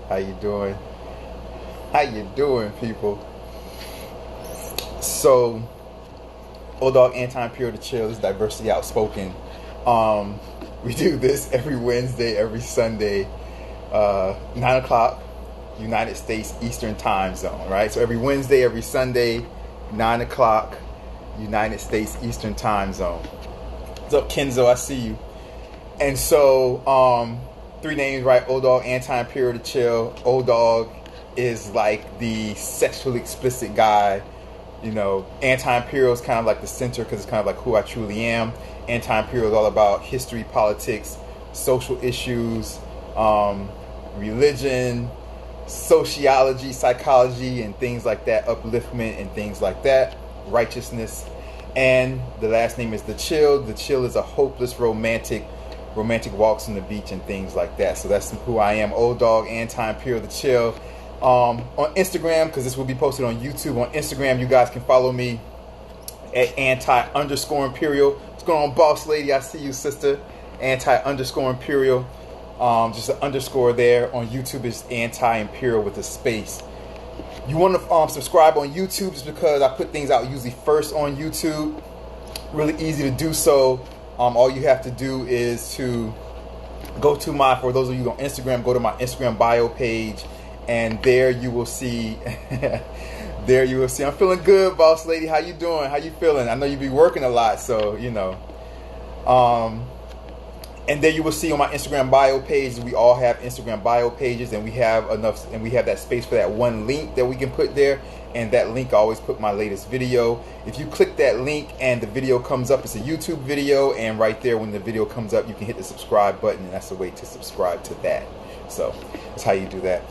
How you doing? How you doing, people? So, Old Dog, Anti-Imperial to Chill. This is Diversity Outspoken. We do this every Wednesday, every Sunday, 9 o'clock, United States Eastern Time Zone, right? So every Wednesday, every Sunday, 9 o'clock, United States Eastern Time Zone. What's up, Kenzo? I see you. And so, three names, right? Old Dog, Anti-Imperial to Chill. Old Dog is like the sexually explicit guy. You know, Anti-Imperial is kind of like the center because it's kind of like who I truly am. Anti-Imperial is all about history, politics, social issues, religion, sociology, psychology, and things like that, upliftment and things like that, righteousness. And the last name is The Chill. The Chill is a hopeless romantic walks on the beach and things like that. So that's who I am. Old Dog, Anti-Imperial, The Chill. On Instagram, because this will be posted on YouTube. On Instagram, you guys can follow me at anti_imperial. What's going on, boss lady? I see you, sister. Anti_imperial. Just an underscore there. On YouTube is Anti-Imperial with a space. You want to subscribe on YouTube just because I put things out usually first on YouTube. Really easy to do so. All you have to do is to go to for those of you on Instagram, go to my Instagram bio page. And there you will see, I'm feeling good, boss lady. How you doing? How you feeling? I know you be working a lot, so, you know. And there you will see on my Instagram bio page, we all have Instagram bio pages, and we have enough, and we have that space for that one link that we can put there. And that link, I always put my latest video. If you click that link and the video comes up, it's a YouTube video, and right there when the video comes up, you can hit the subscribe button, and that's the way to subscribe to that. So that's how you do that.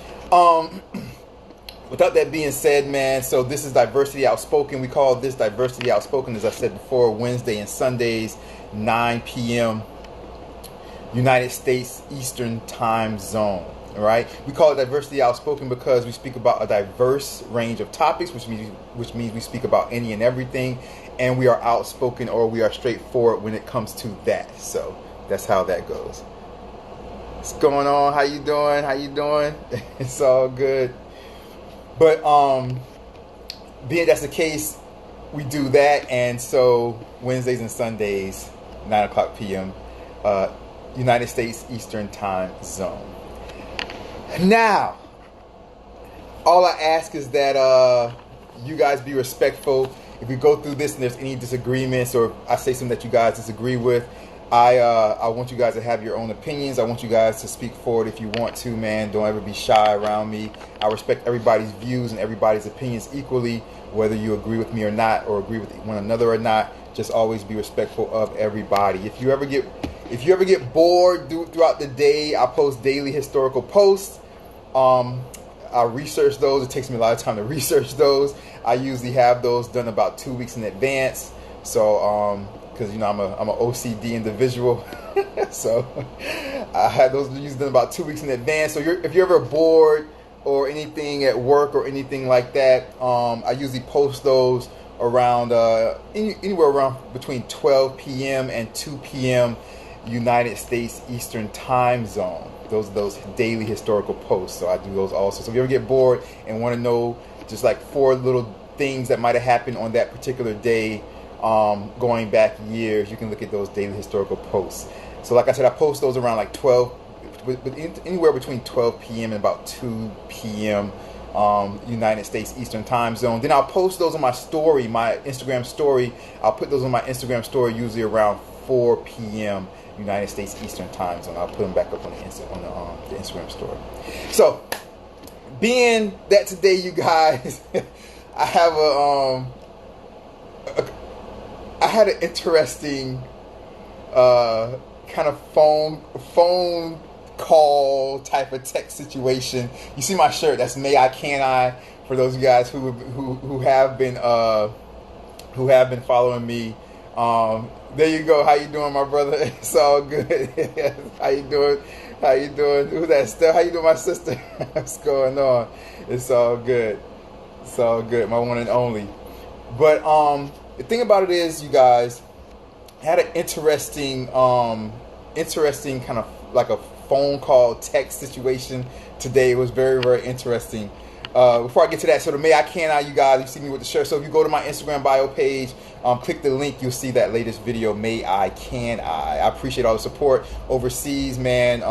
Without that being said, man, so this is Diversity Outspoken. We call this Diversity Outspoken, as I said before, Wednesday and Sundays, 9 p.m. United States Eastern Time Zone. All right, we call it Diversity Outspoken because we speak about a diverse range of topics, which means we speak about any and everything, and we are outspoken, or we are straightforward when it comes to that. So that's how that goes. What's going on? How you doing? How you doing? It's all good. But being that's the case, we do that, and so Wednesdays and Sundays, 9 o'clock p.m. United States Eastern Time Zone. Now, all I ask is that you guys be respectful. If we go through this and there's any disagreements, or I say something that you guys disagree with, I want you guys to have your own opinions. I want you guys to speak forward if you want to, man. Don't ever be shy around me. I respect everybody's views and everybody's opinions equally, whether you agree with me or not, or agree with one another or not. Just always be respectful of everybody. If you ever get bored throughout the day, I post daily historical posts. I research those. It takes me a lot of time to research those. I usually have those done about 2 weeks in advance. So, because you know I'm an OCD individual, so I had those usually done about 2 weeks in advance. So if you're ever bored or anything at work or anything like that, I usually post those around anywhere around between 12 p.m. and 2 p.m. United States Eastern Time Zone. Those daily historical posts. So I do those also. So if you ever get bored and want to know just like 4 little things that might have happened on that particular day, going back years, you can look at those daily historical posts. So like I said, I post those around like 12, anywhere between 12 p.m. and about 2 p.m. United States Eastern Time Zone. Then I'll post those on my story, my Instagram story. I'll put those on my Instagram story usually around 4 p.m. United States Eastern Time Zone. I'll put them back up on the Instagram story. So, being that today, you guys, I have I had an interesting kind of phone call type of text situation. You see my shirt? That's May I Can I. For those of you guys who have been following me. There you go. How you doing, my brother? It's all good. How you doing? How you doing? Who's that? Steph? How you doing, my sister? What's going on? It's all good. It's all good. My one and only. But the thing about it is, you guys, I had an interesting kind of like a phone call text situation today. It was very, very interesting. Before I get to that, so the May I Can I, you guys, you see me with the shirt. So if you go to my Instagram bio page, click the link, you'll see that latest video, May I Can I. I appreciate all the support overseas, man,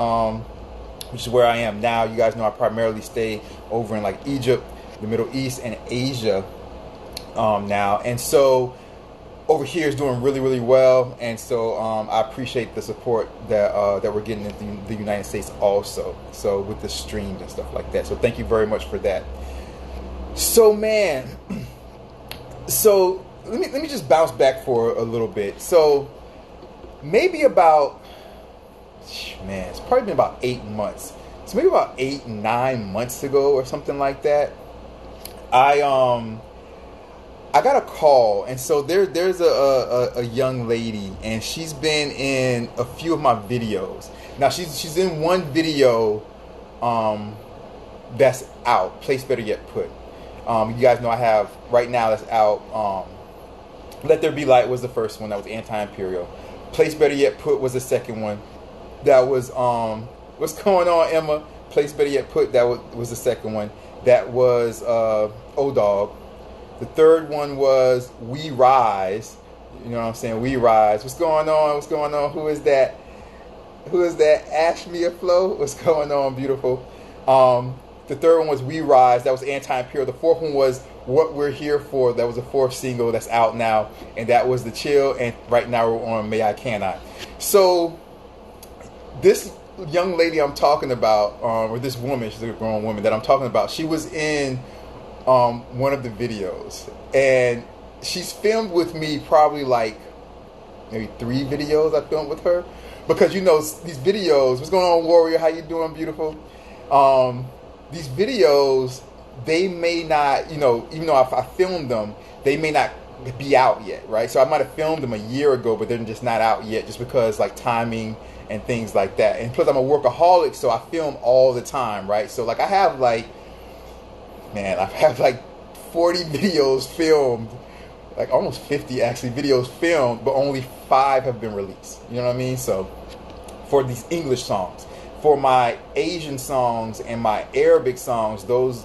which is where I am now. You guys know I primarily stay over in like Egypt, the Middle East, and Asia now. And so over here is doing really, really well. And so I appreciate the support that that we're getting in the United States also. So with the streams and stuff like that. So thank you very much for that. So man, so let me just bounce back for a little bit. So maybe about, man, it's probably been about 8 months. So maybe about 8, 9 months ago or something like that. I got a call, and so there's a young lady, and she's been in a few of my videos. Now she's in one video that's out. Place Better Yet Put. You guys know I have right now that's out. Let There Be Light was the first one. That was Anti-Imperial. Place Better Yet Put was the second one. That was what's going on, Emma? Place Better Yet Put. That was the second one. That was Dogg. The third one was We Rise. You know what I'm saying? We Rise. What's going on? What's going on? Who is that? Who is that? Ash Me a Flow? What's going on, beautiful? The third one was We Rise. That was Anti-Imperial. The fourth one was What We're Here For. That was the fourth single that's out now. And that was The Chill. And right now we're on May I Can I. So this young lady I'm talking about, or this woman, she's a grown woman that I'm talking about, she was in one of the videos, and she's filmed with me probably like maybe 3 videos I filmed with her, because you know these videos, what's going on, Warrior, how you doing, beautiful? These videos, they may not, you know, even though I filmed them, they may not be out yet, right? So I might have filmed them a year ago, but they're just not out yet, just because like timing and things like that. And plus I'm a workaholic, so I film all the time, right? So like I have like, man, I have like 40 videos filmed, like almost 50 actually videos filmed, but only 5 have been released. You know what I mean? So for these English songs, for my Asian songs and my Arabic songs, those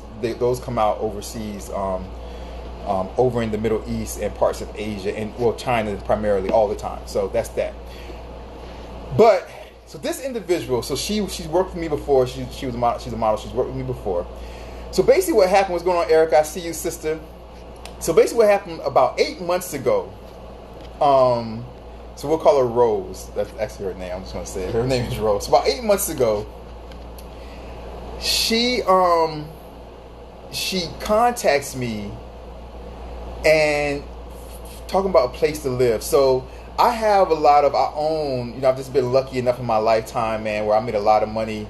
come out overseas, over in the Middle East and parts of Asia, and well, China primarily, all the time. So that's that. But so this individual, so she's worked with me before. She's a model. She's worked with me before. So basically what happened, what's going on, Erica? I see you, sister. So basically what happened about 8 months ago, so we'll call her Rose. That's actually her name. I'm just going to say it. Her name is Rose. So about 8 months ago, she contacts me and talking about a place to live. So I have I own, you know, I've just been lucky enough in my lifetime, man, where I made a lot of money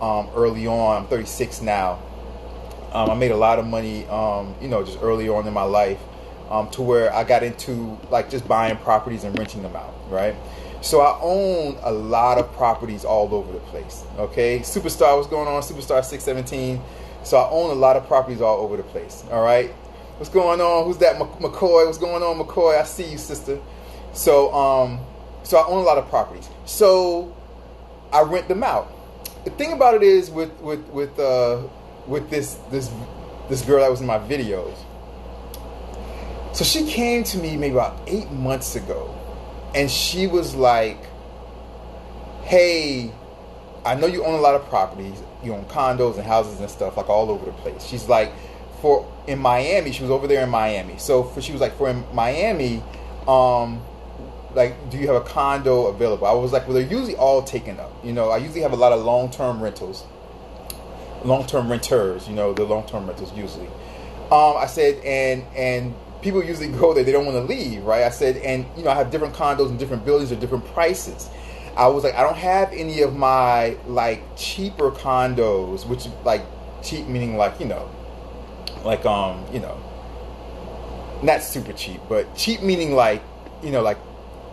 early on. I'm 36 now. I made a lot of money, you know, just early on in my life, to where I got into like just buying properties and renting them out, right? So I own a lot of properties all over the place, okay? Superstar, what's going on? Superstar 617. So I own a lot of properties all over the place, all right? What's going on? Who's that? McCoy? What's going on, McCoy? I see you, sister. So, so I own a lot of properties. So I rent them out. The thing about it is with this girl that was in my videos. So she came to me maybe about 8 months ago, and she was like, hey, I know you own a lot of properties. You own condos and houses and stuff like all over the place. She's like, in Miami, she was over there in Miami. So she was like, in Miami, like, do you have a condo available? I was like, well, they're usually all taken up. You know, I usually have a lot of long-term rentals. Long-term renters, you know, the long-term rentals usually. I said, and people usually go there, they don't want to leave, right? I said, and you know, I have different condos in different buildings at different prices. I was like, I don't have any of my like cheaper condos, which like cheap meaning like, you know, like you know, not super cheap, but cheap meaning like, you know, like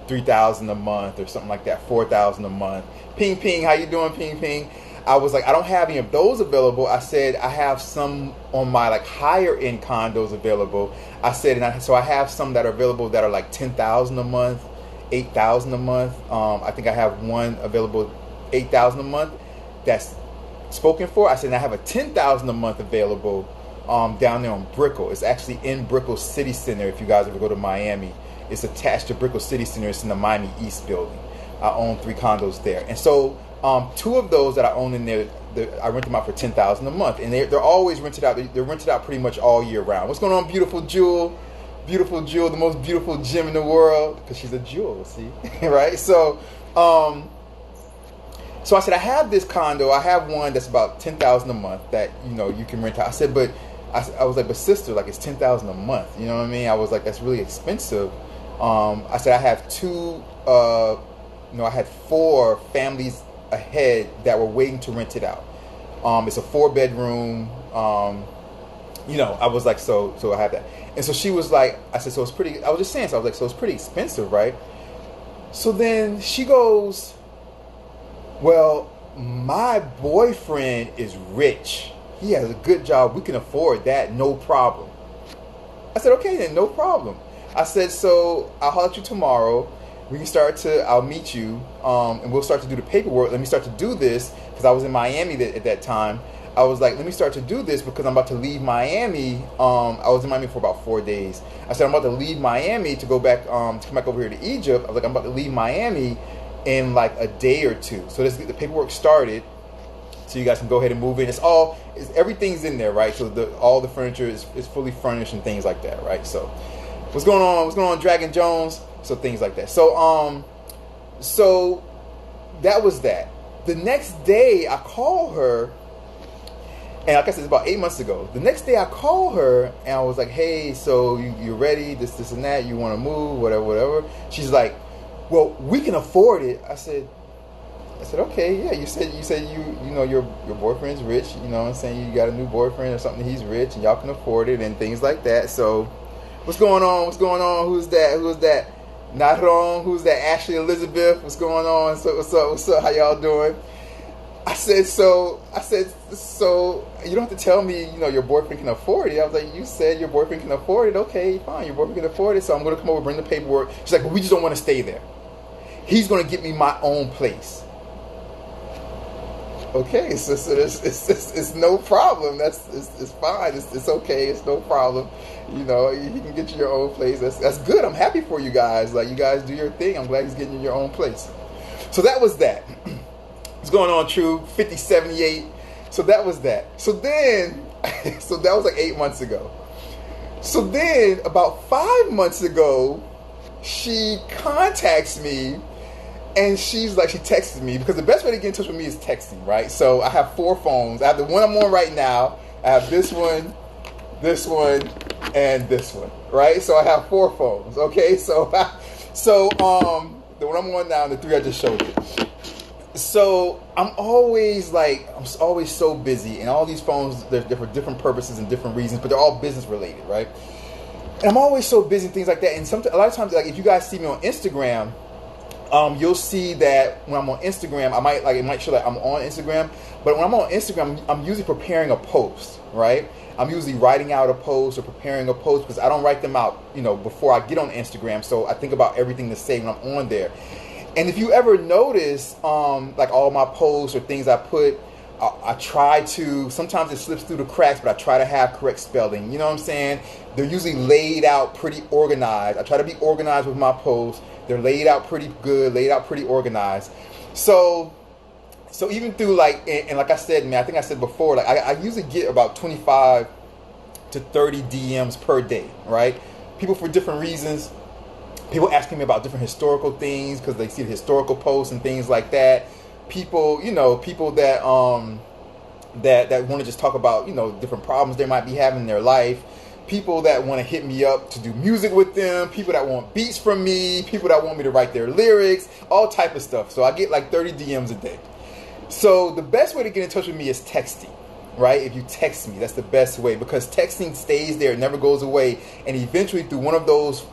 $3,000 a month or something like that, $4,000 a month. Ping ping, how you doing? Ping ping. I was like, I don't have any of those available. I said, I have some on my like higher end condos available. I said, so I have some that are available that are like $10,000 a month, $8,000 a month. I think I have one available $8,000 a month. that's spoken for. I said, and I have a $10,000 a month available down there on Brickell. It's actually in Brickell City Center. If you guys ever go to Miami, it's attached to Brickell City Center. It's in the Miami East building. I own 3 condos there, and so 2 of those that I own in there, I rent them out for $10,000 a month, and they're always rented out. They're rented out pretty much all year round. What's going on, beautiful Jewel? Beautiful Jewel, the most beautiful gem in the world, because she's a jewel. See, right? So I said, I have this condo. I have one that's about $10,000 a month that you can rent out. I said, but I was like, but sister, like it's $10,000 a month. You know what I mean? I was like, that's really expensive. I said, I have 2. I had 4 families ahead that were waiting to rent it out. It's a 4-bedroom. I was like, so I have that. And so she was like, I said, so it's pretty. I was just saying, so I was like, so it's pretty expensive, right? So then she goes, well, my boyfriend is rich. He has a good job. We can afford that. No problem. I said, okay, then no problem. I said, so I'll holler at you tomorrow. I'll meet you, and we'll start to do the paperwork. Let me start to do this, because I was in Miami at that time. I was like, let me start to do this because I'm about to leave Miami. I was in Miami for about 4 days. I said, I'm about to leave Miami to go back, to come back over here to Egypt. I was like, I'm about to leave Miami in like a day or 2. So let's get the paperwork started, so you guys can go ahead and move in. Everything's in there, right? So all the furniture is fully furnished and things like that, right? So what's going on? What's going on, Dragon Jones? So things like that. So that was that. The next day I call her, and like I said, it's about 8 months ago. The next day I call her and I was like, hey, so you're ready, this and that, you want to move, whatever. She's like, well, we can afford it. I said, okay, yeah, you said your boyfriend's rich, you know what I'm saying? You got a new boyfriend or something, he's rich and y'all can afford it and things like that. So what's going on? Who's that? Not wrong. Who's that? Ashley Elizabeth. What's going on? What's up? How y'all doing? I said, so you don't have to tell me, your boyfriend can afford it. I was like, you said your boyfriend can afford it. Okay, fine. Your boyfriend can afford it. So I'm going to come over, bring the paperwork. She's like, but we just don't want to stay there. He's going to get me my own place. Okay, so it's no problem. It's fine. It's okay. It's no problem. He can get you your own place. That's good. I'm happy for you guys. Like, you guys do your thing. I'm glad he's getting you your own place. So that was that. What's going on, True? 5078. So that was that. So then, so that was like 8 months ago. So then, about 5 months ago, she contacts me. And she texted me, because the best way to get in touch with me is texting, right? So I have 4 phones. I have the one I'm on right now. I have this one, and this one, right? So I have 4 phones, okay? So the one I'm on now and the 3 I just showed you. So I'm always so busy, and all they're for different purposes and different reasons, but they're all business related, right? And I'm always so busy and things like that. And a lot of times, like, if you guys see me on Instagram, you'll see that when I'm on Instagram, it might show that I'm on Instagram, but when I'm on Instagram, I'm usually preparing a post, right? I'm usually writing out a post or preparing a post, because I don't write them out, before I get on Instagram. So I think about everything to say when I'm on there. And if you ever notice, like all my posts or things I put, I try to, sometimes it slips through the cracks, but I try to have correct spelling. You know what I'm saying? They're usually laid out pretty organized. I try to be organized with my posts. They're laid out pretty good, laid out pretty organized. So even through and like I said, man, I think I said before, like I usually get about 25 to 30 DMs per day, right? People for different reasons. People asking me about different historical things because they see the historical posts and things like that. People that that want to just talk about, different problems they might be having in their life. People that want to hit me up to do music with them. People that want beats from me. People that want me to write their lyrics. All type of stuff. So I get like 30 DMs a day. So the best way to get in touch with me is texting, right? If you text me, that's the best way, because texting stays there. It never goes away. And eventually through one of those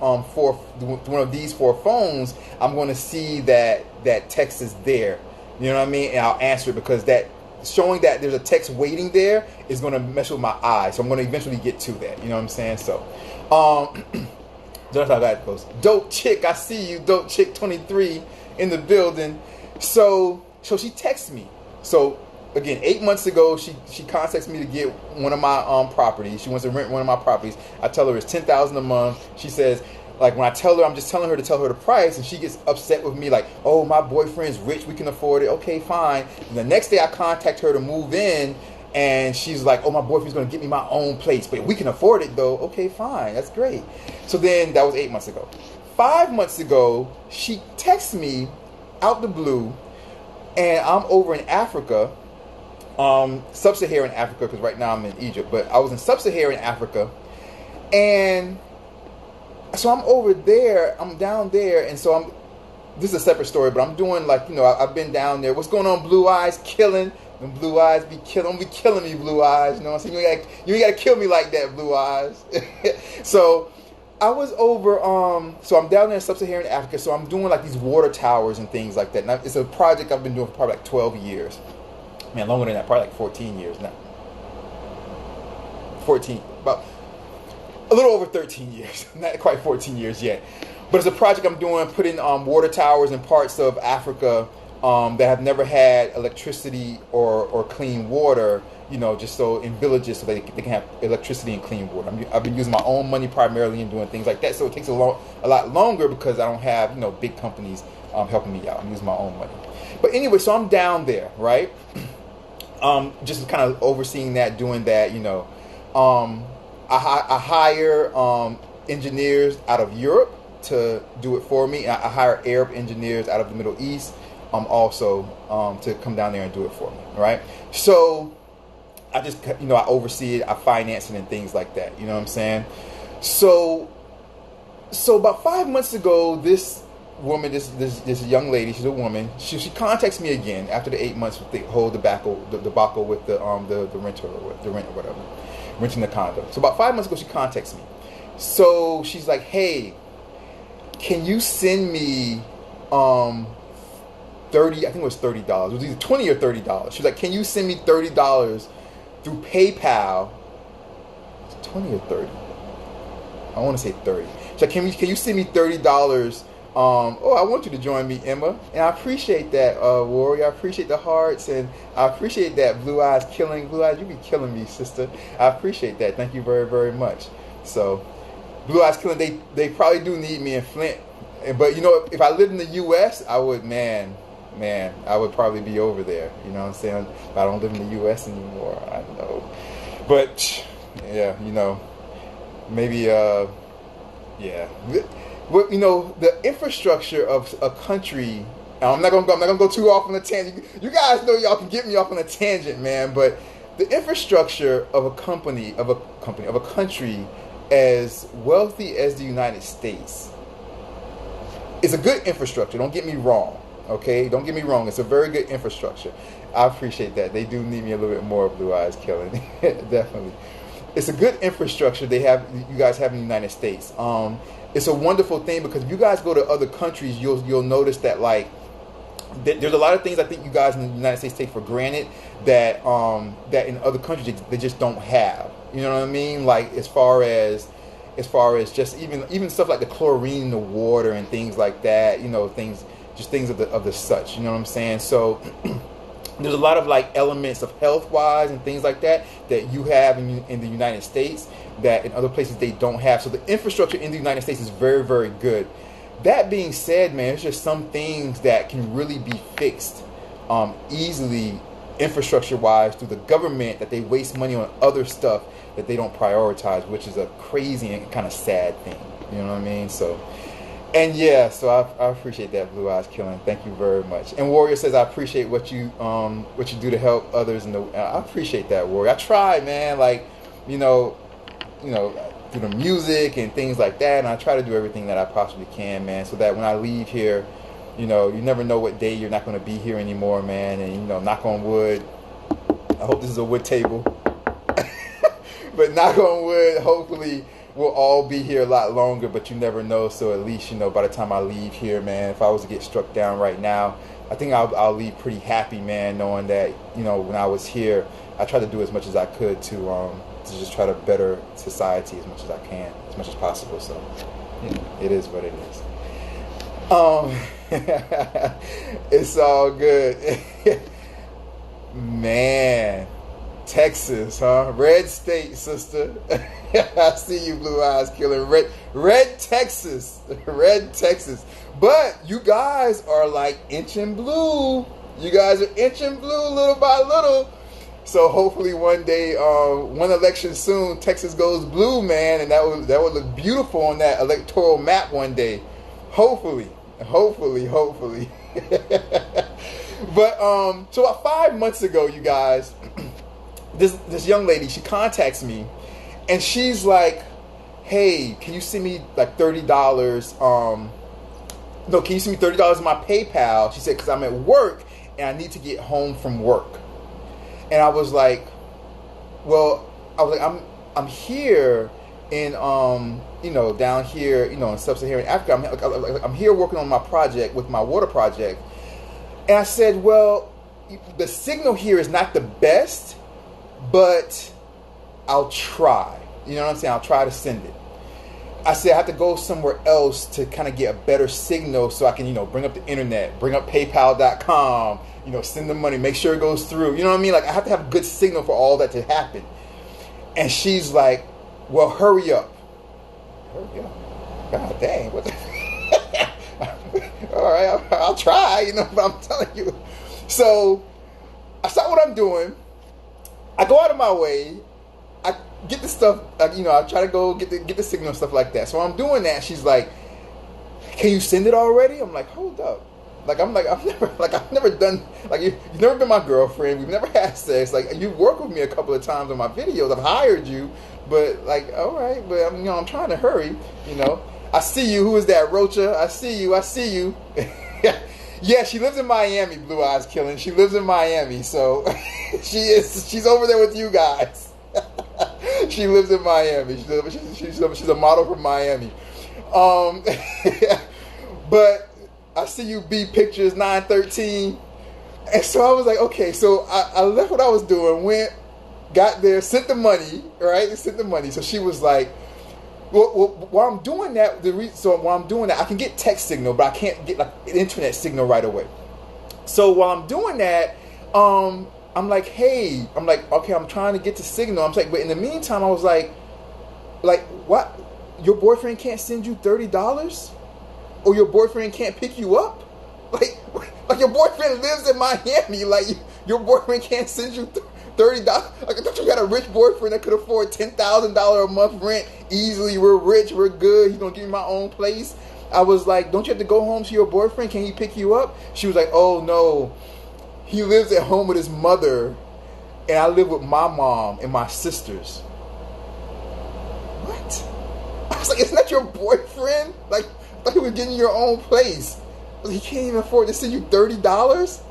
these 4 phones, I'm going to see that text is there. You know what I mean? And I'll answer it, because that showing that there's a text waiting there is going to mess with my eyes. So I'm going to eventually get to that. You know what I'm saying? So, that's how that goes. Dope Chick, I see you. Dope Chick 23 in the building. So she texts me. So again, 8 months ago, she contacts me to get one of my properties. She wants to rent one of my properties. I tell her it's $10,000 a month. She says, like, when I tell her, I'm just telling her to tell her the price, and she gets upset with me, like, oh, my boyfriend's rich, we can afford it. Okay, fine. And the next day I contact her to move in, and she's like, oh, my boyfriend's going to get me my own place, but we can afford it, though. Okay, fine. That's great. So then that was 8 months ago. 5 months ago, she texts me out the blue, and I'm over in Africa, sub-Saharan Africa, because right now I'm in Egypt, but I was in sub-Saharan Africa, and so I'm over there, I'm down there, and so this is a separate story, but I'm doing, like, you know, I've been down there. What's going on, Blue Eyes? Killing. Them Blue Eyes be killing me, Blue Eyes. You know what I'm saying? You ain't got to kill me like that, Blue Eyes. So I was over, so I'm down there in sub-Saharan Africa, so I'm doing, like, these water towers and things like that. Now, it's a project I've been doing for probably, like, 12 years. Man, longer than that, probably, like, 14 years now. 14, about a little over 13 years, not quite 14 years yet. But it's a project I'm doing, putting water towers in parts of Africa that have never had electricity or clean water, you know, just so in villages so they can have electricity and clean water. I've been using my own money primarily and doing things like that, so it takes a lot longer because I don't have, you know, big companies helping me out. I'm using my own money. But anyway, so I'm down there, right? Just kind of overseeing that, doing that, you know. I hire engineers out of Europe to do it for me. I hire Arab engineers out of the Middle East also to come down there and do it for me, right? So I just, you know, I oversee it, I finance it and things like that, you know what I'm saying? So about 5 months ago, this woman, this young lady, she's a woman, she contacts me again after the 8 months with the whole debacle with the renter or the rent or whatever. Renting the condo. So about 5 months ago, she contacts me. So she's like, hey, can you send me 30, I think it was $30. It was either $20 or $30. She's like, can you send me $30 through PayPal? It's 20 or 30. I want to say 30. She's like, can you send me $30? I want you to join me, Emma. And I appreciate that, Warrior. I appreciate the hearts, and I appreciate that, Blue Eyes killing. Blue Eyes, you be killing me, sister. I appreciate that. Thank you very, very much. So, Blue Eyes killing, they probably do need me in Flint. But, you know, if I lived in the U.S., I would, man, I would probably be over there. You know what I'm saying? But I don't live in the U.S. anymore. I know. But, yeah, you know, maybe, yeah. Well, you know, the infrastructure of a country. I'm not gonna go too off on a tangent. You guys know y'all can get me off on a tangent, man. But the infrastructure of a country as wealthy as the United States is a good infrastructure. Don't get me wrong, okay? Don't get me wrong. It's a very good infrastructure. I appreciate that. They do need me a little bit more, Blue Eyes killing. Definitely, it's a good infrastructure you guys have in the United States. It's a wonderful thing because if you guys go to other countries, you'll notice that, like, there's a lot of things I think you guys in the United States take for granted that in other countries they just don't have. You know what I mean? Like as far as just even stuff like the chlorine in the water and things like that. You know, things of the such. You know what I'm saying? So there's a lot of, like, elements of health-wise and things like that you have in the United States that in other places they don't have. So the infrastructure in the United States is very, very good. That being said, man, there's just some things that can really be fixed easily infrastructure-wise through the government that they waste money on other stuff that they don't prioritize, which is a crazy and kind of sad thing. You know what I mean? So, and yeah, so I appreciate that, Blue Eyes killing. Thank you very much. And Warrior says, I appreciate what you do to help others. I appreciate that, Warrior. I try, man. Like, you know, through the music and things like that, and I try to do everything that I possibly can, man, so that when I leave here, you know, you never know what day you're not going to be here anymore, man. And, you know, knock on wood, I hope this is a wood table, but knock on wood, hopefully we'll all be here a lot longer, but you never know. So at least, you know, by the time I leave here, man, if I was to get struck down right now, I think I'll leave pretty happy, man, knowing that, you know, when I was here, I tried to do as much as I could to just try to better society as much as I can, as much as possible. So, you know, it is what it is. It's all good. Man, Texas, huh? Red state, sister. I see you, Blue Eyes Killer. Red Texas. Red Texas. But you guys are like inching blue. You guys are inching blue little by little. So hopefully one day, one election soon, Texas goes blue, man, and that would look beautiful on that electoral map one day. Hopefully. But so about 5 months ago, you guys, this young lady, she contacts me, and she's like, "Hey, can you send me like $30? No, can you send me $30 in my PayPal?" She said, "Because I'm at work and I need to get home from work." And I was like, I'm here in down here, in sub-Saharan Africa. I'm here working on my project with my water project. And I said, well, the signal here is not the best, but I'll try. You know what I'm saying? I'll try to send it. I said I have to go somewhere else to kind of get a better signal so I can, bring up the internet, bring up PayPal.com, send the money, make sure it goes through. You know what I mean? Like, I have to have a good signal for all that to happen. And she's like, well, hurry up. Hurry up? God dang. What the... All right, I'll try, but I'm telling you. So I start what I'm doing. I go out of my way. I get the stuff, I try to go get the signal and stuff like that. So I'm doing that. She's like, "Can you send it already?" I'm like, "Hold up." I've never done, you've never been my girlfriend. We've never had sex. Like, you've worked with me a couple of times on my videos. I've hired you, but all right, but I'm trying to hurry, I see you. Who is that, Rocha? I see you. Yeah, she lives in Miami, Blue Eyes Killing. She lives in Miami, so she's over there with you guys. She lives in Miami. She's a model from Miami. But I see you, B Pictures 913. And so I was like, okay, so I left what I was doing, got there, sent the money, right? Sent the money. So she was like, well, while I'm doing that, I can get text signal, but I can't get like an internet signal right away. So while I'm doing that, I'm like, hey, okay, I'm trying to get the signal. I'm like, but in the meantime, I was like, what? Your boyfriend can't send you $30? Or your boyfriend can't pick you up? Like your boyfriend lives in Miami. Your boyfriend can't send you $30. Don't you got a rich boyfriend that could afford $10,000 a month rent easily? We're rich, we're good. He's gonna give me my own place. I was like, don't you have to go home to your boyfriend? Can he pick you up? She was like, oh no, he lives at home with his mother, and I live with my mom and my sisters. What? I was like, isn't that your boyfriend? I thought he was getting your own place. He can't even afford to send you $30?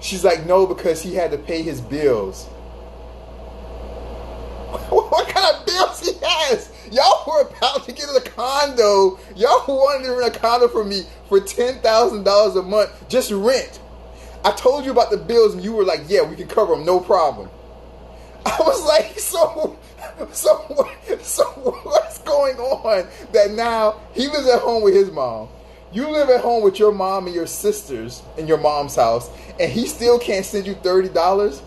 She's like, no, because he had to pay his bills. What kind of bills he has? Y'all were about to get a condo. Y'all wanted to rent a condo for me for $10,000 a month. Just rent. I told you about the bills and you were like, yeah, we can cover them, no problem. I was like, so what's going on that now he lives at home with his mom? You live at home with your mom and your sisters in your mom's house, and he still can't send you $30?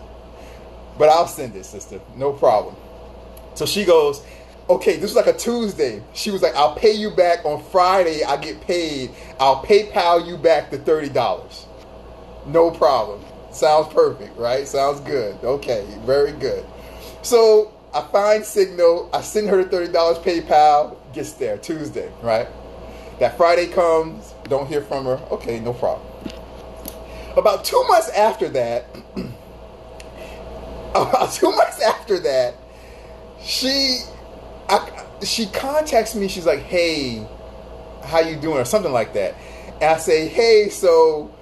But I'll send it, sister. No problem. So she goes, okay, this was like a Tuesday. She was like, I'll pay you back on Friday. I get paid. I'll PayPal you back the $30. No problem. Sounds perfect, right? Sounds good. Okay, very good. So I find signal. I send her the $30 PayPal. Gets there Tuesday, right? That Friday comes, don't hear from her. Okay, no problem. About 2 months after that, she contacts me. She's like, hey, how you doing? Or something like that. And I say, hey, so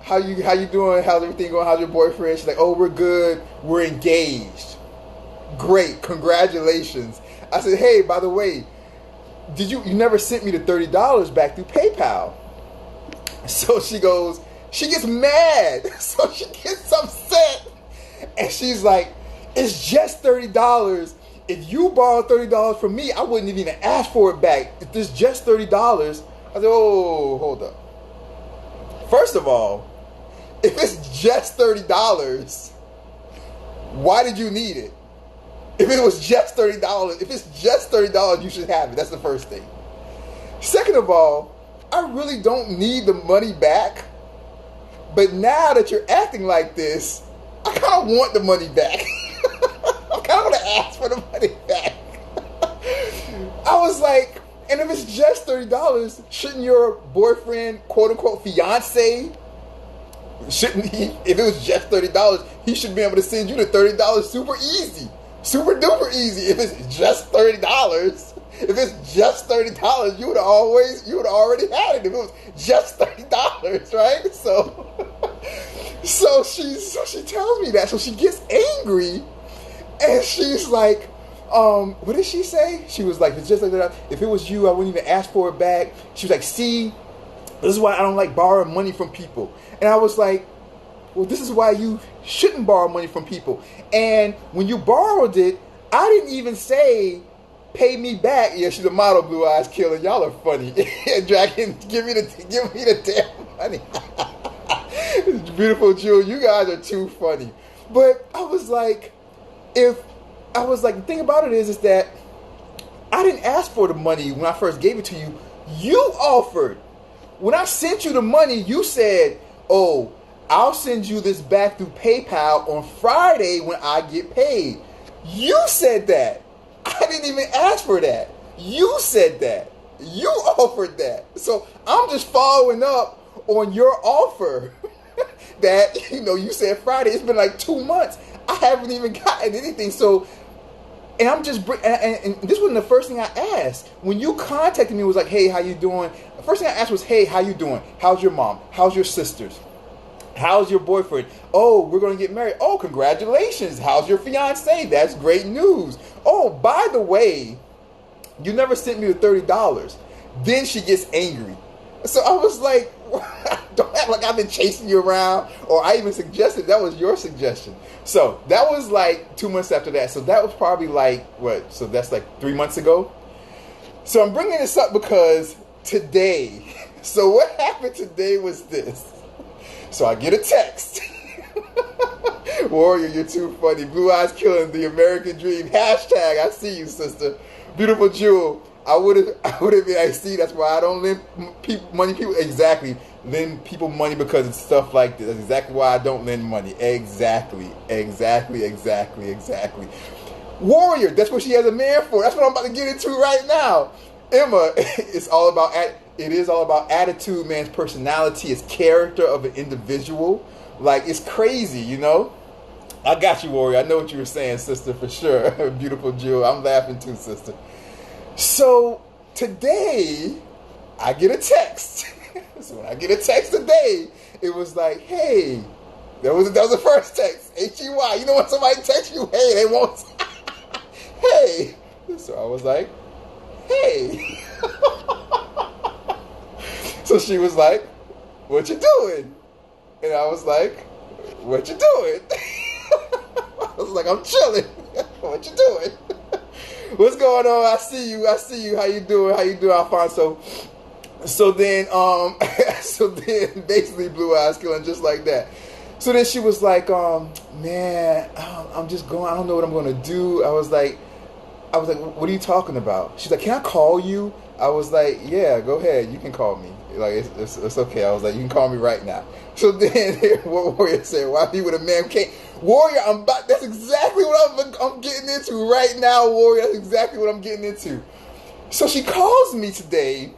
how you doing? How's everything going? How's your boyfriend? She's like, oh, we're good. We're engaged. Great. Congratulations. I said, hey, by the way, you never sent me the $30 back through PayPal? So she gets mad. So she gets upset. And she's like, it's just $30. If you borrowed $30 from me, I wouldn't even ask for it back. If it's just $30, I said, oh, hold up. First of all, if it's just $30, why did you need it? If it was just $30, if it's just $30, you should have it. That's the first thing. Second of all, I really don't need the money back. But now that you're acting like this, I kind of want the money back. I kind of want to ask for the money back. I was like, and if it's just $30, shouldn't your boyfriend, quote unquote, fiance, shouldn't he, if it was just $30, he should be able to send you the $30 super easy. Super duper easy. If it's just $30. If it's just $30, you would already had it. If it was just $30, right? So she tells me that. So she gets angry, and she's like, what did she say? She was like, it's just like that. If it was you, I wouldn't even ask for it back. She was like, see, this is why I don't like borrowing money from people. And I was like, well, this is why you shouldn't borrow money from people. And when you borrowed it, I didn't even say, pay me back. Yeah, she's a model, Blue Eyes Killer. Y'all are funny. Dragon, give me the damn money. Beautiful Jewel, you guys are too funny. But I was like, the thing about it is that I didn't ask for the money when I first gave it to you. You offered. When I sent you the money, you said, oh, I'll send you this back through PayPal on Friday when I get paid. You said that. I didn't even ask for that. You said that. You offered that. So I'm just following up on your offer that, you said Friday. It's been like 2 months. I haven't even gotten anything. So, and I'm just, and this wasn't the first thing I asked. When you contacted me, it was like, hey, how you doing? The first thing I asked was, hey, how you doing? How's your mom? How's your sisters? How's your boyfriend? Oh, we're going to get married. Oh, congratulations. How's your fiance? That's great news. Oh, by the way, you never sent me the $30. Then she gets angry. So I was like, don't act like I've been chasing you around, or I even suggested that was your suggestion. So that was like 2 months after that. So that was probably like, what? So that's like 3 months ago. So I'm bringing this up because today, so what happened today was this. So I get a text. Warrior, you're too funny. Blue Eyes Killing, the American Dream. Hashtag, I see you, sister. Beautiful Jewel. I would have been, I see, that's why I don't lend people, exactly. Lend people money because it's stuff like this. That's exactly why I don't lend money. Exactly. Warrior, that's what she has a man for. That's what I'm about to get into right now. Emma, it is all about attitude, man's personality, his character of an individual. Like, it's crazy, I got you, Warrior. I know what you were saying, sister, for sure. Beautiful Jewel. I'm laughing too, sister. So today, I get a text. So when I get a text today, it was like, hey, that was the first text. H-E-Y. You know when somebody texts you, hey, they won't. Hey. So I was like, hey. So she was like, what you doing? And I was like, what you doing? I was like, I'm chilling. What you doing? What's going on? I see you. How you doing, Alfonso? So then basically Blue Eyes Killing just like that. So then she was like, man, I'm just going, I don't know what I'm going to do. I was like, what are you talking about? She's like, can I call you? I was like, yeah, go ahead. You can call me. Like, it's okay. I was like, you can call me right now. So then what Warrior said, why be with a man who can't? Warrior, that's exactly what I'm getting into right now, Warrior. That's exactly what I'm getting into. So she calls me today,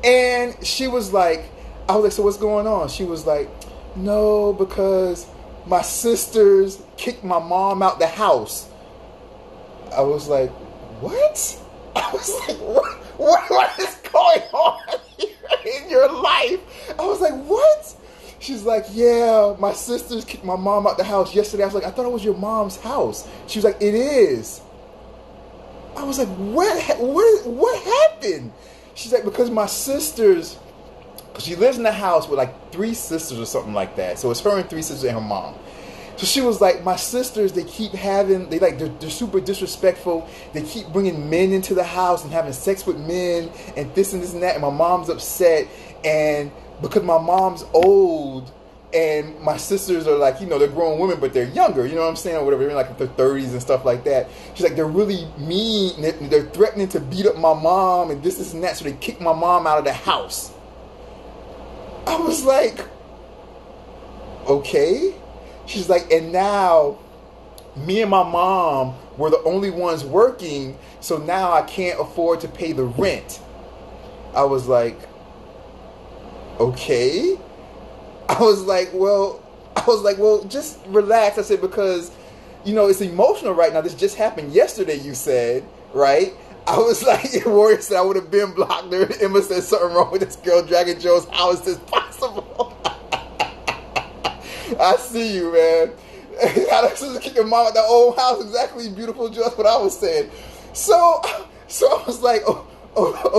and she was like, I was like, so what's going on? She was like, no, because my sisters kicked my mom out the house. I was like, what? I was like, what is going on here in your life? I was like, what? She's like, yeah, my sisters kicked my mom out the house yesterday. I was like, I thought it was your mom's house. She was like, it is. I was like, what happened? She's like, because my sisters, because she lives in the house with like 3 sisters or something like that. So it's her and 3 sisters and her mom. So she was like, my sisters, they're super disrespectful. They keep bringing men into the house and having sex with men and this and that. And my mom's upset. And because my mom's old And my sisters are like, they're grown women, but they're younger, you know what I'm saying, or whatever, they're like in their 30s and stuff like that. She's like, they're really mean, they're threatening to beat up my mom and this and that, so they kicked my mom out of the house. I was like, okay. She's like, and now me and my mom were the only ones working, so now I can't afford to pay the rent. I was like, okay. I was like, well, just relax. I said, because, it's emotional right now. This just happened yesterday, you said, right? I was like, Warrior said I would have been blocked there. Emma said something wrong with this girl dragging Joe's. How is this possible? I see you, man. I was kick your mom at the old house. Exactly, beautiful Joe. That's what I was saying. So I was like, oh,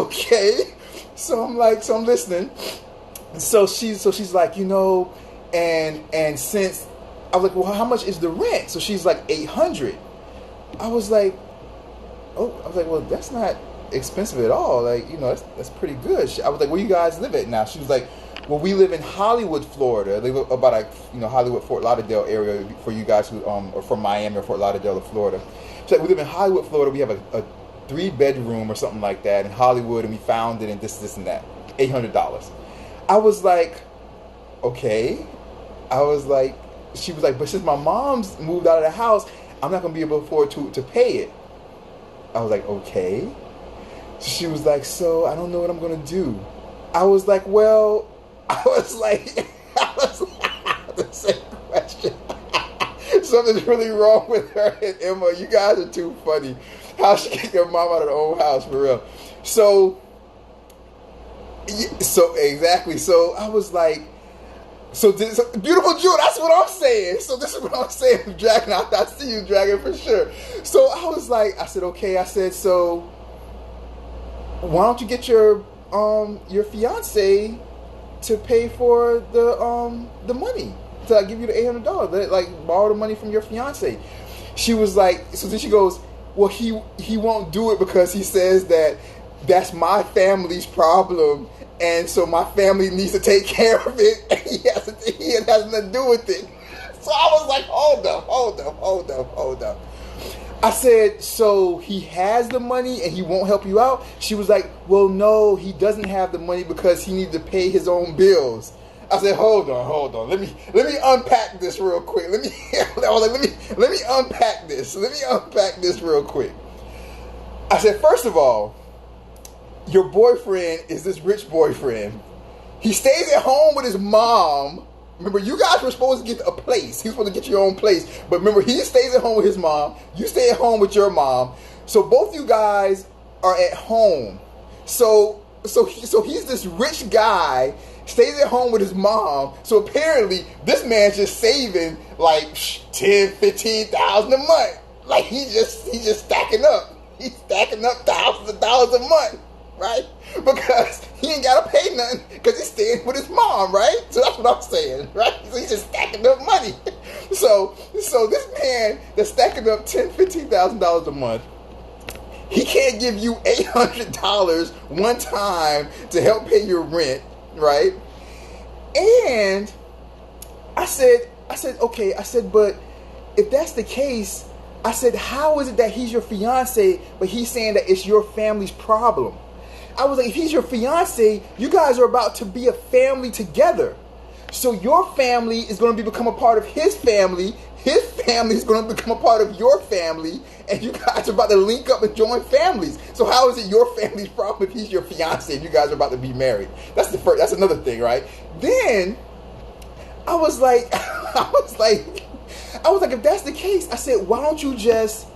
okay. So I'm listening. So she's like, and since I was like, well, how much is the rent? So she's like $800. I was like, well, that's not expensive at all. Like, that's pretty good. I was like, where you guys live at now? She was like, well, we live in Hollywood, Florida. They live about Hollywood, Fort Lauderdale area for you guys who are from Miami or Fort Lauderdale, Florida. She's like, we live in Hollywood, Florida. We have a 3-bedroom or something like that in Hollywood, and we found it and this and that. $800. I was like, okay. I was like, she was like, but since my mom's moved out of the house, I'm not going to be able to afford to pay it. I was like, okay. So she was like, so I don't know what I'm going to do. I was like, well, the same question. Something's really wrong with her and Emma. You guys are too funny. How she kicked your mom out of the old house, for real. So exactly. So I was like, beautiful Jewel, that's what I'm saying. So this is what I'm saying, Dragon. I see you, Dragon, for sure. So I was like, I said, okay. I said, so why don't you get your fiance to pay for the money? To give you the $800, like borrow the money from your fiance. She was like, so then she goes, well, he won't do it because he says that's my family's problem, and so my family needs to take care of it, and he has nothing to do with it. So I was like, hold up. I said, so he has the money and he won't help you out? She was like, well, no, he doesn't have the money because he needs to pay his own bills. I said, hold on. Let me unpack this real quick. Let me unpack this. Let me unpack this real quick. I said, first of all, your boyfriend is this rich boyfriend. He stays at home with his mom. Remember, you guys were supposed to get a place. He was supposed to get your own place. But remember, he stays at home with his mom. You stay at home with your mom. So both you guys are at home. So he's this rich guy, stays at home with his mom. So apparently, this man's just saving like $10,000, $15,000 a month. Like he's just stacking up. He's stacking up thousands of dollars a month, right? Because he ain't gotta pay nothing because he's staying with his mom, right? So that's what I'm saying, right? So he's just stacking up money. So this man that's stacking up $10,000, $15,000 a month, he can't give you $800 one time to help pay your rent, right? And I said, okay. I said, but if that's the case, I said, how is it that he's your fiance, but he's saying that it's your family's problem? I was like, if he's your fiance, you guys are about to be a family together. So your family is going to become a part of his family. His family is going to become a part of your family. And you guys are about to link up and join families. So how is it your family's problem if he's your fiance and you guys are about to be married? That's the first. That's another thing, right? Then I was like, if that's the case, I said, why don't you just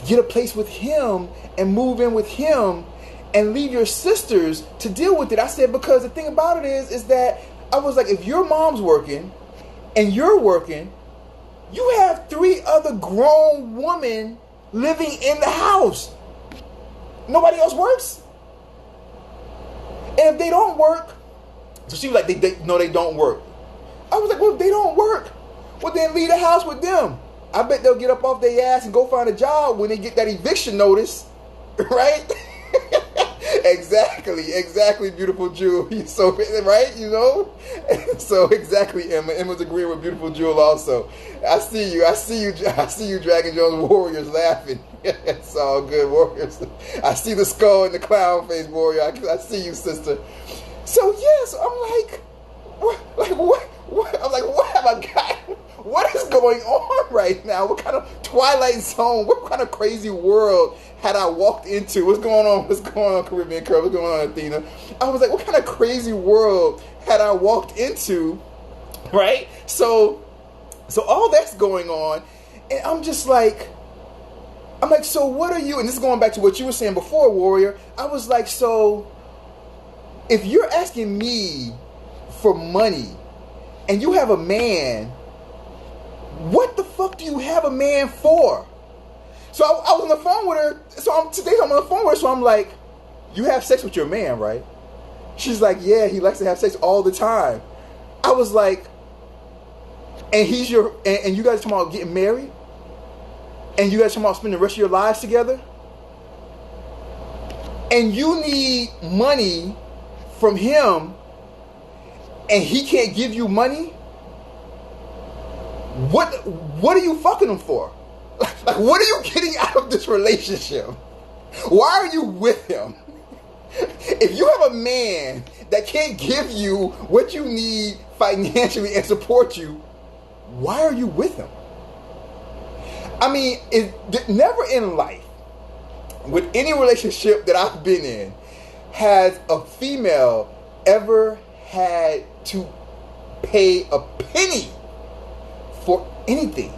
get a place with him and move in with him and leave your sisters to deal with it? I said, because the thing about it is that I was like, if your mom's working and you're working, you have 3 other grown women living in the house. Nobody else works. And if they don't work, so she was like, they don't work. I was like, well, if they don't work, well, then leave the house with them. I bet they'll get up off their ass and go find a job when they get that eviction notice, right? Exactly, beautiful Jewel. So right, you know. So exactly, Emma. Emma's agreeing with beautiful Jewel also. I see you, Dragon Jones Warriors laughing. It's all good, Warriors. I see the skull and the clown face, Warrior. I see you, sister. So yes, I'm like, what? I'm like, what have I got? What is going on right now? What kind of Twilight Zone? What kind of crazy world had I walked into? What's going on? What's going on, Caribbean Curl? What's going on, Athena? I was like, what kind of crazy world had I walked into? Right? So all that's going on, and I'm like, so what are you? And this is going back to what you were saying before, Warrior. I was like, so if you're asking me for money and you have a man, what the fuck do you have a man for? So I was on the phone with her. So today I'm on the phone with her. So I'm like, you have sex with your man, right? She's like, yeah, he likes to have sex all the time. I was like, and he's and you guys talking about getting married? And you guys talking about spending the rest of your lives together? And you need money from him and he can't give you money? What are you fucking him for? Like, what are you getting out of this relationship? Why are you with him? If you have a man that can't give you what you need financially and support you, why are you with him? I mean, never in life, with any relationship that I've been in, has a female ever had to pay a penny for anything.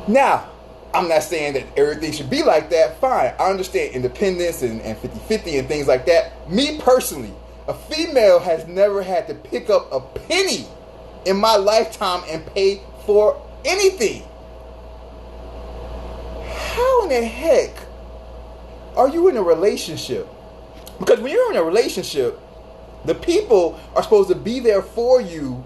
Now, I'm not saying that everything should be like that. Fine. I understand independence and 50-50 and things like that. Me personally, a female has never had to pick up a penny in my lifetime and pay for anything. How in the heck are you in a relationship? Because when you're in a relationship, the people are supposed to be there for you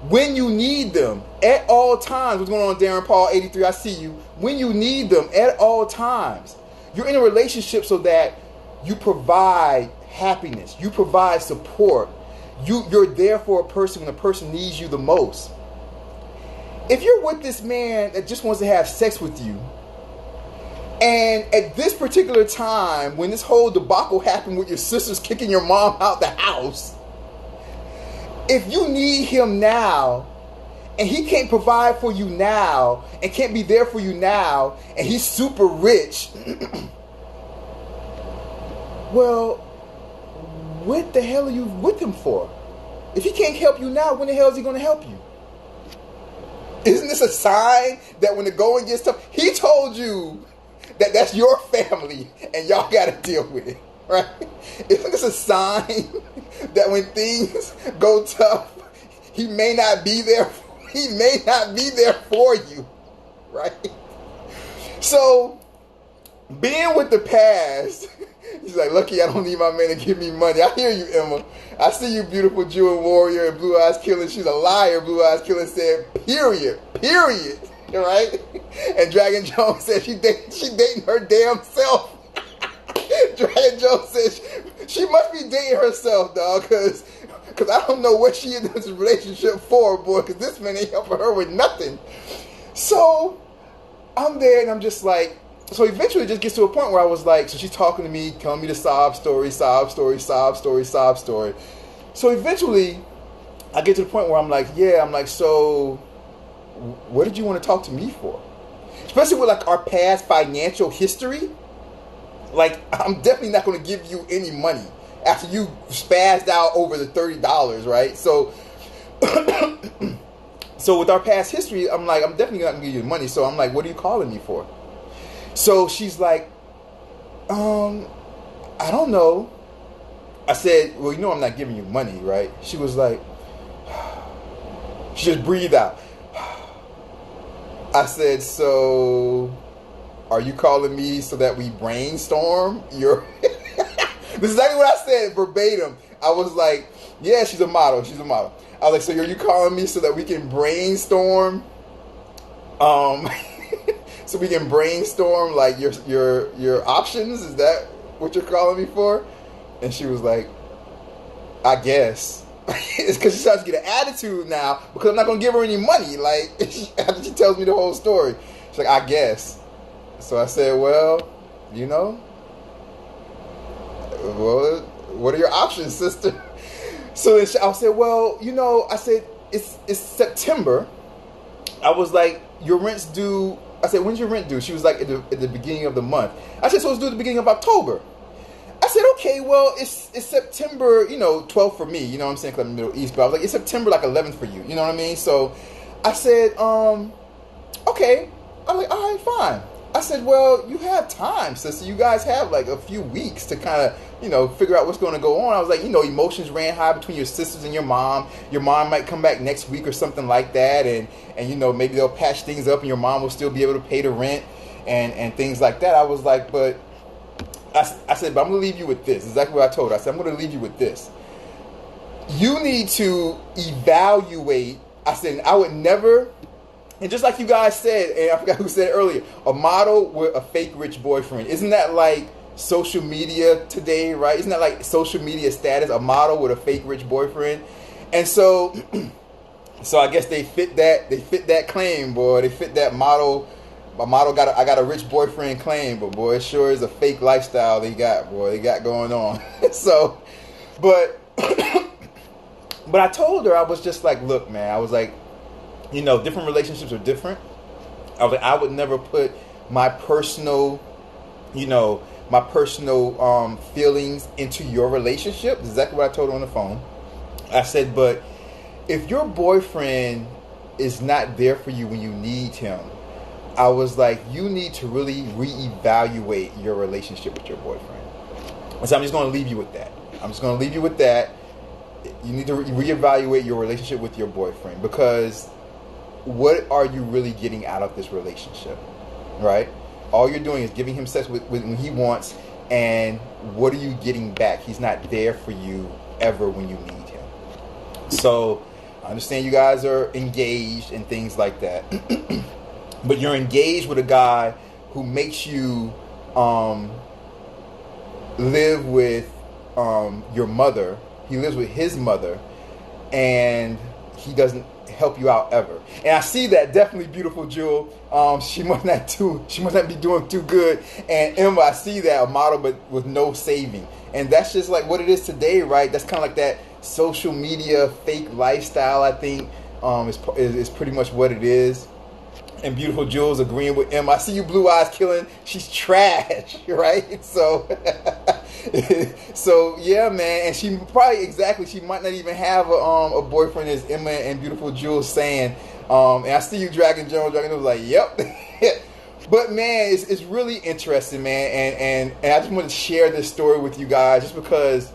when you need them at all times. What's going on, Darren Paul 83? I see you. When you need them at all times. You're in a relationship so that you provide happiness. You provide support. You're there for a person when the person needs you the most. If you're with this man that just wants to have sex with you, and at this particular time, when this whole debacle happened with your sisters kicking your mom out the house, if you need him now, and he can't provide for you now, and can't be there for you now, and he's super rich, well, what the hell are you with him for? If he can't help you now, when the hell is he going to help you? Isn't this a sign that when the going gets tough, he told you that that's your family and y'all got to deal with it, right? Isn't this a sign that when things go tough, he may not be there? He may not be there for you, right? So, being with the past, he's like, lucky I don't need my man to give me money. I hear you, Emma. I see you, beautiful Jewel Warrior and Blue Eyes Killer. She's a liar, Blue Eyes Killer said, period. Right? And Dragon Jones said she dating her damn self. Dragon Jones says she must be dating herself, dog, because I don't know what she in this relationship for, boy, because this man ain't helping her with nothing. So I'm there and I'm just like, so eventually it just gets to a point where I was like, so she's talking to me, telling me the sob story. So eventually I get to the point where I'm like, so what did you want to talk to me for? Especially with like our past financial history. Like, I'm definitely not going to give you any money after you spazzed out over the $30, right? So so with our past history, I'm like, I'm definitely not going to give you money. So I'm like, what are you calling me for? So she's like, I don't know. I said, well, you know I'm not giving you money, right? She was like, she just breathed out. I said, so are you calling me so that we brainstorm your... This is exactly what I said verbatim. I was like, yeah, she's a model. I was like, so are you calling me so that we can brainstorm? So we can brainstorm like your options? Is that what you're calling me for? And she was like, I guess. It's because she starts to get an attitude now because I'm not going to give her any money. Like, after she tells me the whole story. She's like, I guess. So I said, well, you know, well, what are your options, sister? So then I said, well, you know, I said, it's September. I was like, your rent's due. I said, when's your rent due? She was like, at the beginning of the month. I said, so it's due at the beginning of October. I said, okay, well, it's September, you know, 12th for me. You know what I'm saying? Because I'm in the Middle East. But I was like, it's September like 11th for you. You know what I mean? So I said, okay. I'm like, all right, fine. I said, well, you have time, sister. You guys have like a few weeks to kind of, you know, figure out what's going to go on. I was like, you know, emotions ran high between your sisters and your mom. Your mom might come back next week or something like that. And you know, maybe they'll patch things up and your mom will still be able to pay the rent and things like that. I was like, but I said, but I'm going to leave you with this. Exactly what I told her. I said, I'm going to leave you with this. You need to evaluate. I said, I would never... And just like you guys said, and I forgot who said it earlier, a model with a fake rich boyfriend. Isn't that like social media today, right? Isn't that like social media status, a model with a fake rich boyfriend? And so I guess they fit that claim, boy. They fit that model. My model I got a rich boyfriend claim, but boy, it sure is a fake lifestyle they got going on. So, but I told her, I was just like, look, man, I was like, you know, different relationships are different. I was like, I would never put my personal, you know, feelings into your relationship. That's exactly what I told her on the phone. I said, but if your boyfriend is not there for you when you need him, I was like, you need to really reevaluate your relationship with your boyfriend. So I'm just going to leave you with that. You need to reevaluate your relationship with your boyfriend, because what are you really getting out of this relationship, right? All you're doing is giving him sex with when he wants, and what are you getting back? He's not there for you ever when you need him. So I understand you guys are engaged and things like that, but you're engaged with a guy who makes you live with your mother. He lives with his mother, and he doesn't help you out ever. And I see that, definitely, beautiful Jewel. She must not be doing too good. And Emma, I see that, a model but with no saving. And that's just like what it is today, right? That's kind of like that social media fake lifestyle, I think, is pretty much what it is. And beautiful Jules agreeing with Emma. I see you, Blue Eyes Killing. She's trash, right? So, so yeah, man. And she might not even have a boyfriend, as Emma and beautiful Jules saying. And I see you, Dragon Jones. Dragon Jones was like, yep. But man, it's really interesting, man. And I just want to share this story with you guys, just because,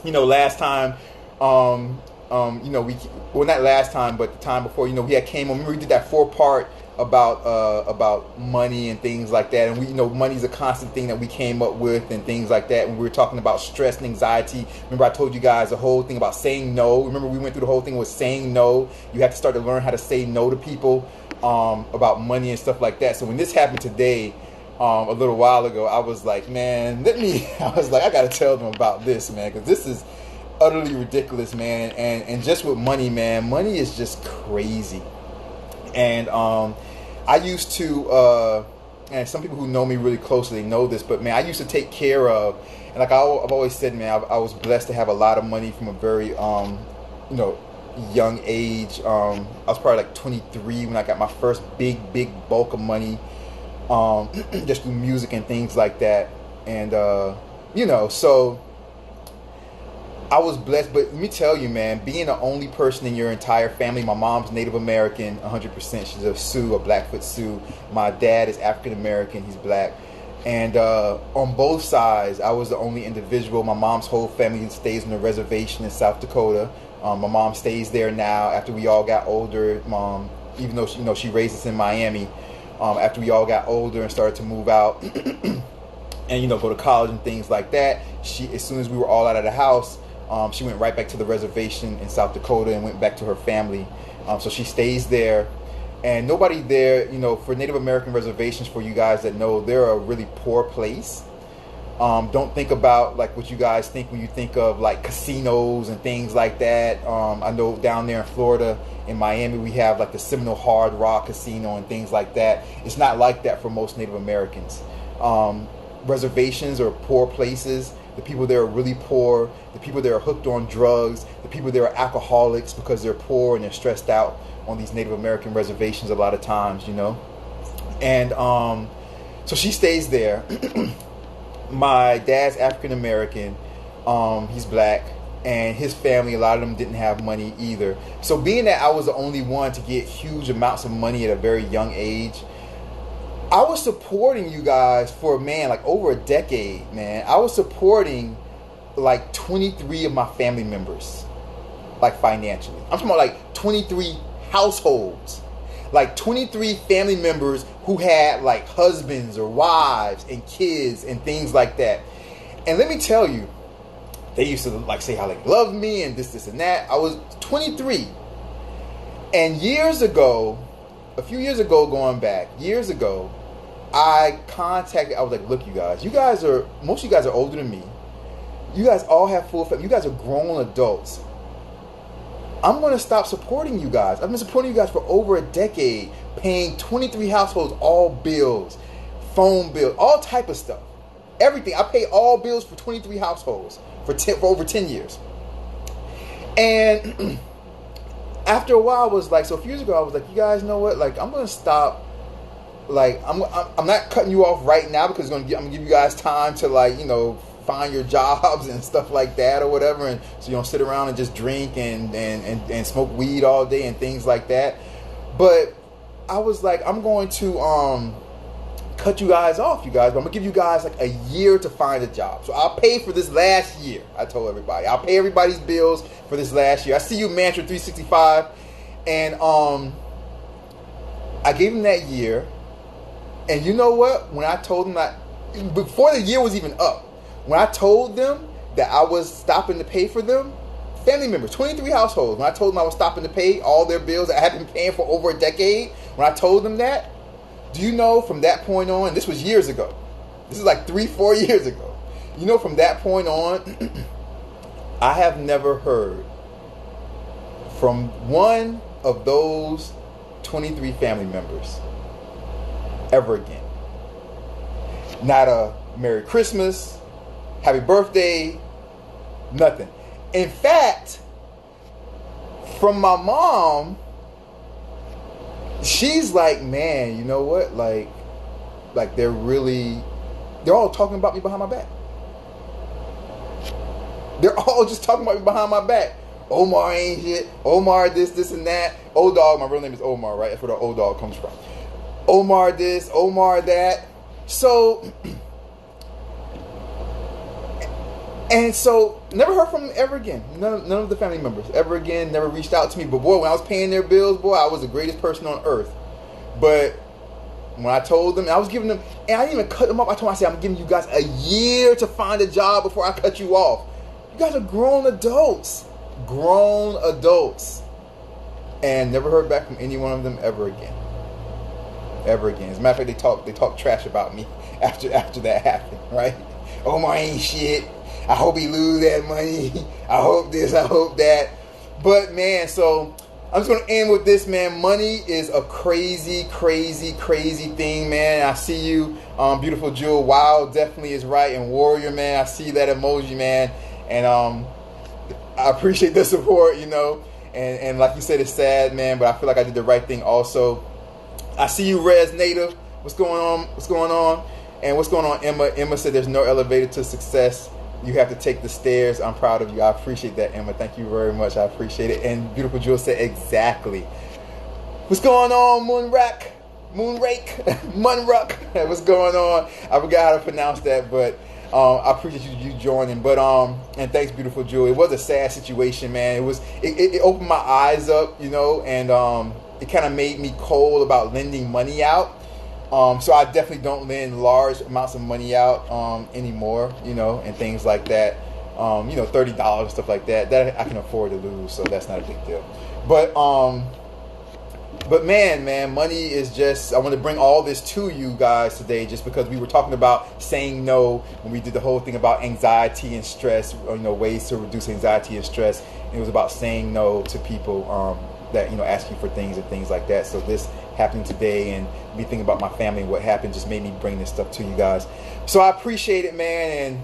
you know, last time, you know, not last time, but the time before, you know, we had came on. Remember, we did that 4-part about money and things like that, and we, you know, money's a constant thing that we came up with and things like that. And we were talking about stress and anxiety. Remember, I told you guys the whole thing about saying no. Remember, we went through the whole thing with saying no. You have to start to learn how to say no to people about money and stuff like that. So when this happened today, a little while ago, I was like, man, I gotta tell them about this, man, because this is utterly ridiculous, man. And just with money, man, money is just crazy. And I used to, and some people who know me really closely know this, but man, I used to take care of, and like I've always said, man, I was blessed to have a lot of money from a very, you know, young age. I was probably like 23 when I got my first big bulk of money, just through music and things like that. And, you know, so I was blessed. But let me tell you, man, being the only person in your entire family, my mom's Native American, 100%. She's a Sioux, a Blackfoot Sioux. My dad is African American. He's black. And on both sides, I was the only individual. My mom's whole family stays on the reservation in South Dakota. My mom stays there now after we all got older. Even though she, you know, she raised us in Miami, after we all got older and started to move out and, you know, go to college and things like that, as soon as we were all out of the house, she went right back to the reservation in South Dakota and went back to her family. So she stays there. And nobody there, you know, for Native American reservations, for you guys that know, they're a really poor place. Don't think about like what you guys think when you think of like casinos and things like that. I know down there in Florida, in Miami, we have like the Seminole Hard Rock Casino and things like that. It's not like that for most Native Americans. Reservations are poor places. The people there are really poor. The people there are hooked on drugs. The people there are alcoholics because they're poor and they're stressed out on these Native American reservations a lot of times, you know. And so she stays there. My dad's African American. He's black. And his family, a lot of them didn't have money either. So being that I was the only one to get huge amounts of money at a very young age, I was supporting you guys for, man, like over a decade, man. I was supporting like 23 of my family members, like financially. I'm talking about like 23 households, like 23 family members who had like husbands or wives and kids and things like that. And let me tell you, they used to like say how they loved me and this and that. I was 23. And years ago, a few years ago, going back, years ago, I was like, look, you guys are, most of you guys are older than me. You guys all have full family. You guys are grown adults. I'm going to stop supporting you guys. I've been supporting you guys for over a decade, paying 23 households, all bills, phone bills, all type of stuff. Everything. I pay all bills for 23 households for over 10 years. And after a while, I was like, so a few years ago, I was like, you guys know what? Like, I'm going to stop. Like, I'm not cutting you off right now because I'm going to give you guys time to, like, you know, find your jobs and stuff like that or whatever. And so you don't sit around and just drink and smoke weed all day and things like that. But I was like, I'm going to cut you guys off, you guys. But I'm going to give you guys like a year to find a job. So I'll pay for this last year. I told everybody. I'll pay everybody's bills for this last year. I see you, Mantra 365. And I gave him that year. And you know what? When I told them that, before the year was even up, when I told them that I was stopping to pay for them, family members, 23 households, when I told them I was stopping to pay all their bills that I had been paying for over a decade, when I told them that, do you know from that point on, this was years ago, this is like 3-4 years ago, you know, from that point on, I have never heard from one of those 23 family members ever again. Not a Merry Christmas, Happy Birthday, nothing. In fact, from my mom, she's like, man, you know what? Like they're all talking about me behind my back. They're all just talking about me behind my back. Omar ain't shit. Omar this and that. Dogg, my real name is Omar, right? That's where the Dogg comes from. Omar this, Omar that. So, and so, never heard from them ever again. None of the family members ever again, never reached out to me. But boy, when I was paying their bills, boy, I was the greatest person on earth. But when I told them, I was giving them, and I didn't even cut them off. I told them, I said, I'm giving you guys a year to find a job before I cut you off. You guys are grown adults. Grown adults. And never heard back from any one of them ever again. Ever again. As a matter of fact, they talk trash about me after that happened, right? Omar ain't shit. I hope he lose that money. I hope this, I hope that. But man, so I'm just gonna end with this, man. Money is a crazy, crazy, crazy thing, man. I see you, beautiful Jewel. Wow, definitely is right. And Warrior, man, I see that emoji, man. And I appreciate the support, you know. And like you said, it's sad, man, but I feel like I did the right thing also. I see you, Res Native. What's going on? What's going on? And what's going on, Emma? Emma said there's no elevator to success. You have to take the stairs. I'm proud of you. I appreciate that, Emma. Thank you very much. I appreciate it. And beautiful Jewel said exactly. What's going on, Moonrake? Munruck. What's going on? I forgot how to pronounce that, but I appreciate you joining. But and thanks, beautiful Jewel. It was a sad situation, man. It opened my eyes up, you know, and it kind of made me cold about lending money out. So I definitely don't lend large amounts of money out anymore, you know, and things like that. You know, $30 and stuff like that. That I can afford to lose, so that's not a big deal. But But man, money is just, I want to bring all this to you guys today just because we were talking about saying no when we did the whole thing about anxiety and stress, or, ways to reduce anxiety and stress. And it was about saying no to people that, ask you for things and things like that. So this happening today and me thinking about my family and what happened just made me bring this stuff to you guys. So I appreciate it, man, and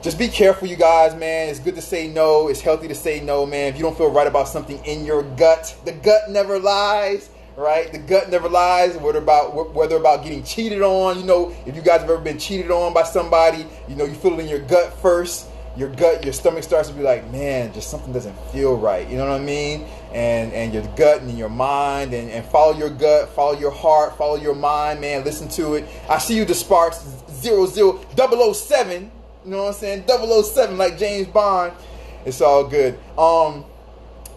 just be careful, you guys, man. It's good to say no. It's healthy to say no, man. If you don't feel right about something in your gut, the gut never lies. Right? The gut never lies. Whether about getting cheated on, if you guys have ever been cheated on by somebody, you feel it in your gut first. Your stomach starts to be like, man, just something doesn't feel right. You know what I mean? And your gut and your mind, and follow your gut, follow your heart, follow your mind, man. Listen to it. I see you, the Sparks 007. You know what I'm saying? 007, like James Bond. It's all good.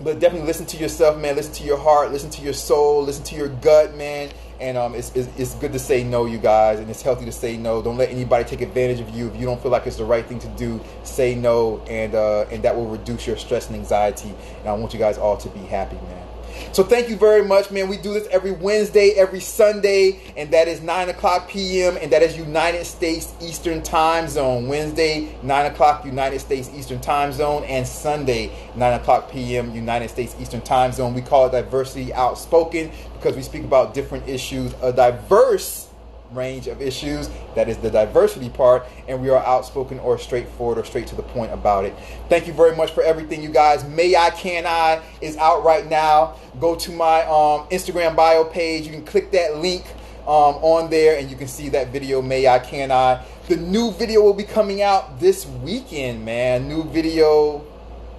But definitely listen to yourself, man. Listen to your heart. Listen to your soul. Listen to your gut, man. And it's good to say no, you guys. And it's healthy to say no. Don't let anybody take advantage of you. If you don't feel like it's the right thing to do, say no. And that will reduce your stress and anxiety. And I want you guys all to be happy, man. So thank you very much, man. We do this every Wednesday, every Sunday, and that is 9 o'clock p.m., and that is United States Eastern Time Zone. Wednesday, 9 o'clock United States Eastern Time Zone, and Sunday, 9 o'clock p.m. United States Eastern Time Zone. We call it Diversity Outspoken because we speak about different issues, a diverse range of issues. That is the diversity part, and we are outspoken or straightforward or straight to the point about it. Thank you very much for everything, you guys. May I Can I is out right now. Go to my Instagram bio page. You can click that link on there and you can see that video, May I Can I. The new video will be coming out this weekend, man. New video,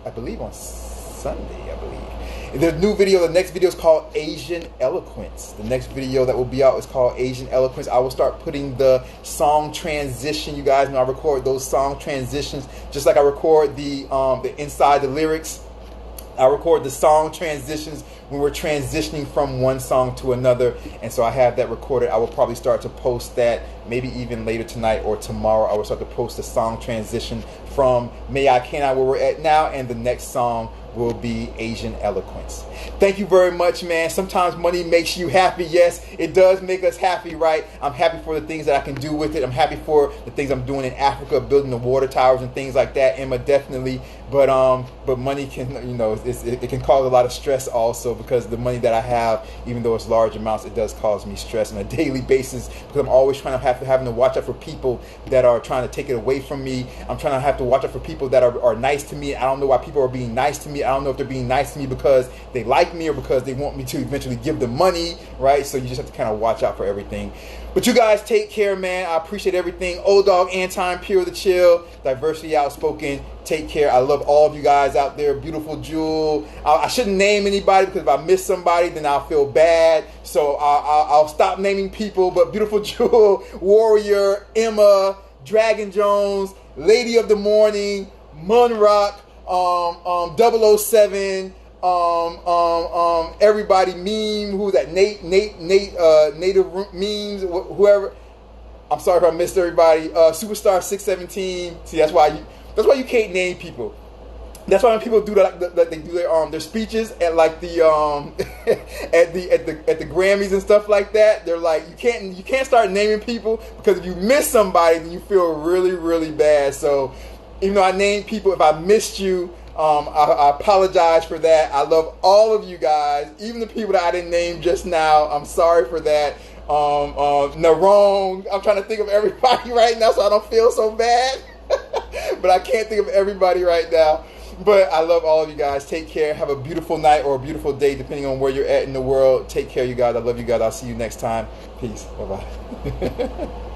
I believe on Sunday, I believe. The new video, the next video is called Asian Eloquence. The next video that will be out is called Asian Eloquence. I will start putting the song transition. You guys know I record those song transitions just like I record the inside the lyrics. I record the song transitions when we're transitioning from one song to another. And so I have that recorded. I will probably start to post that maybe even later tonight or tomorrow. I will start to post the song transition from May I Can I, where we're at now, and the next song will be Asian Eloquence. Thank you very much, man. Sometimes money makes you happy. Yes, it does make us happy, right? I'm happy for the things that I can do with it. I'm happy for the things I'm doing in Africa, building the water towers and things like that. Emma, definitely. But money can, it can cause a lot of stress also, because the money that I have, even though it's large amounts, it does cause me stress on a daily basis, because I'm always trying to having to watch out for people that are trying to take it away from me. I'm trying to have to watch out for people that are nice to me. I don't know why people are being nice to me. I don't know if they're being nice to me because they like me or because they want me to eventually give them money, right? So you just have to kind of watch out for everything. But you guys take care, man. I appreciate everything. Dogg, Anti-Imperial, the Chill, Diversity Outspoken. Take care. I love all of you guys out there. Beautiful Jewel. I shouldn't name anybody because if I miss somebody, then I'll feel bad. So I'll stop naming people. But Beautiful Jewel, Warrior, Emma, Dragon Jones, Lady of the Morning, Munrock, 007, everybody, Meme, who's that? Nate, Native Memes, whoever. I'm sorry if I missed everybody. Superstar 617. See, that's why you can't name people. That's why when people do that, they do their speeches at like the at the Grammys and stuff like that. They're like, you can't start naming people, because if you miss somebody, then you feel really, really bad. So even though I named people, if I missed you, I apologize for that. I love all of you guys, even the people that I didn't name just now. I'm sorry for that. Narone, I'm trying to think of everybody right now so I don't feel so bad. But I can't think of everybody right now. But I love all of you guys. Take care. Have a beautiful night or a beautiful day, depending on where you're at in the world. Take care, you guys. I love you guys. I'll see you next time. Peace. Bye-bye.